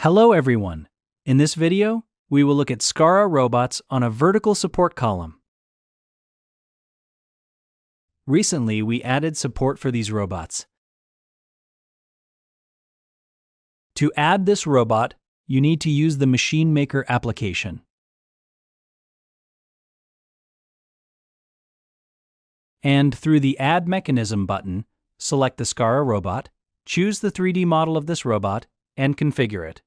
Hello everyone! In this video, we will look at SCARA robots on a vertical support column. Recently, we added support for these robots. To add this robot, you need to use the Machine Maker application. And through the Add Mechanism button, select the SCARA robot, choose the 3D model of this robot, and configure it.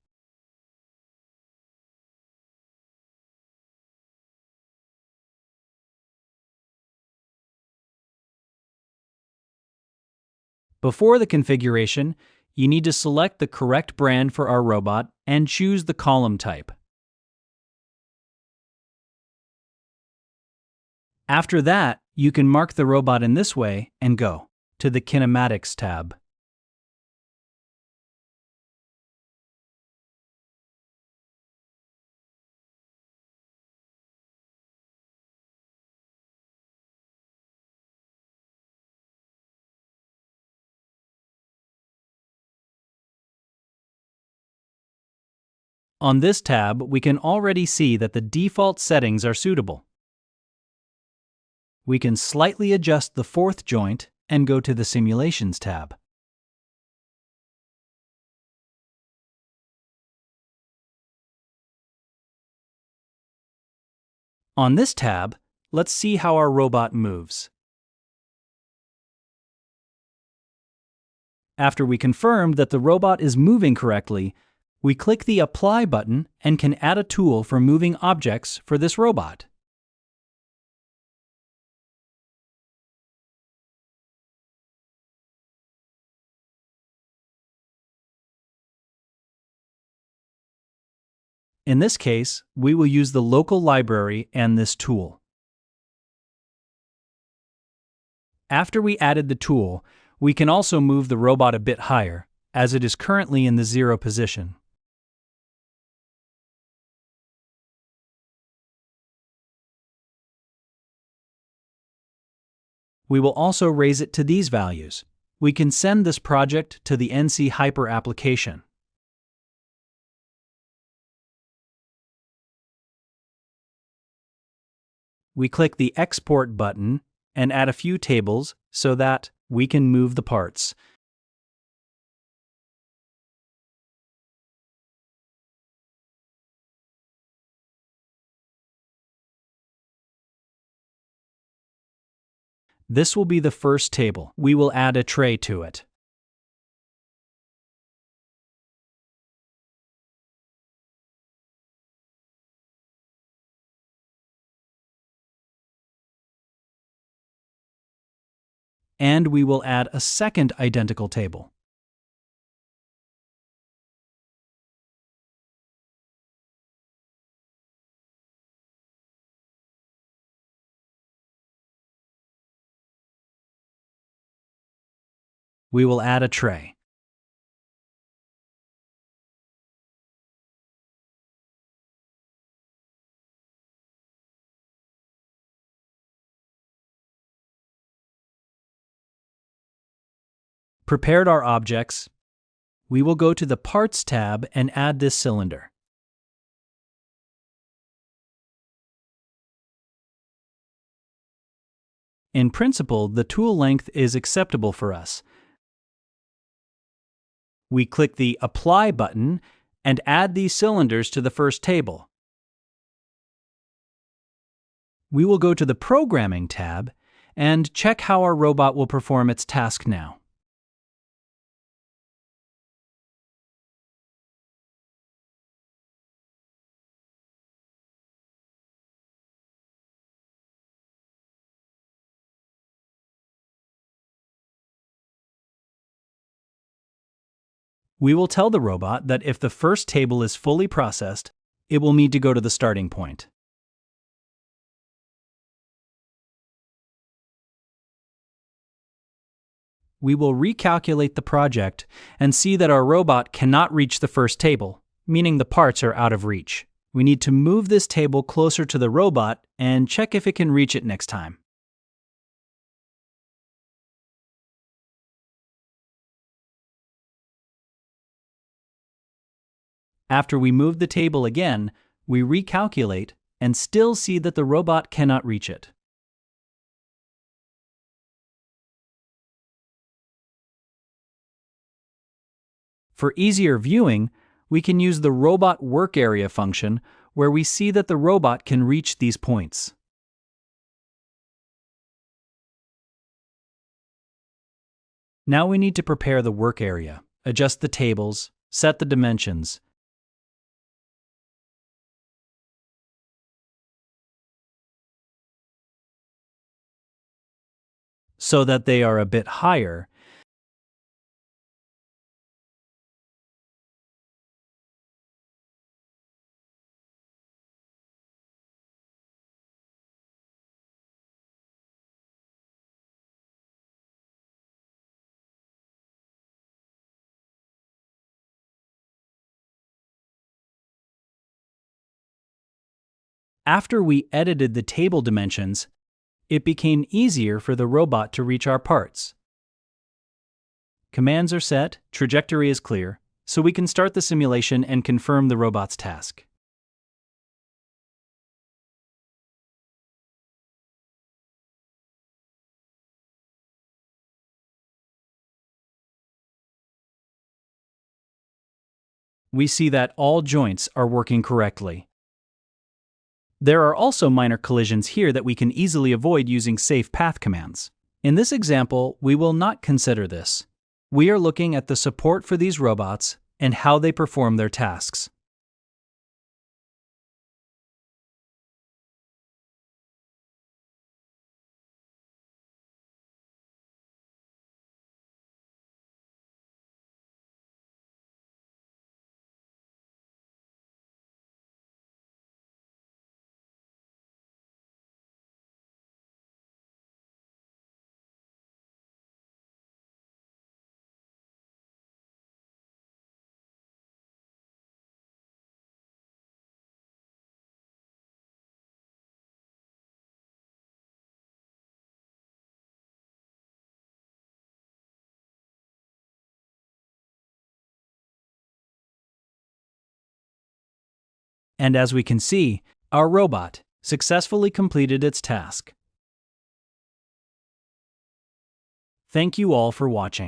Before the configuration, you need to select the correct brand for our robot and choose the column type. After that, you can mark the robot in this way and go to the Kinematics tab. On this tab, we can already see that the default settings are suitable. We can slightly adjust the fourth joint and go to the Simulations tab. On this tab, let's see how our robot moves. After we confirmed that the robot is moving correctly, we click the Apply button and can add a tool for moving objects for this robot. In this case, we will use the local library and this tool. After we added the tool, we can also move the robot a bit higher, as it is currently in the 0 position. We will also raise it to these values. We can send this project to the ENCY Hyper application. We click the Export button and add a few tables so that we can move the parts. This will be the first table. We will add a tray to it. And we will add a second identical table. We will add a tray. Prepared our objects, we will go to the Parts tab and add this cylinder. In principle, the tool length is acceptable for us. We click the Apply button and add these cylinders to the first table. We will go to the Programming tab and check how our robot will perform its task now. We will tell the robot that if the first table is fully processed, it will need to go to the starting point. We will recalculate the project and see that our robot cannot reach the first table, meaning the parts are out of reach. We need to move this table closer to the robot and check if it can reach it next time. After we move the table again, we recalculate and still see that the robot cannot reach it. For easier viewing, we can use the robot work area function where we see that the robot can reach these points. Now we need to prepare the work area, adjust the tables, set the dimensions, so that they are a bit higher. After we edited the table dimensions, it became easier for the robot to reach our parts. Commands are set, trajectory is clear, so we can start the simulation and confirm the robot's task. We see that all joints are working correctly. There are also minor collisions here that we can easily avoid using safe path commands. In this example, we will not consider this. We are looking at the support for these robots and how they perform their tasks. And as we can see, our robot successfully completed its task. Thank you all for watching.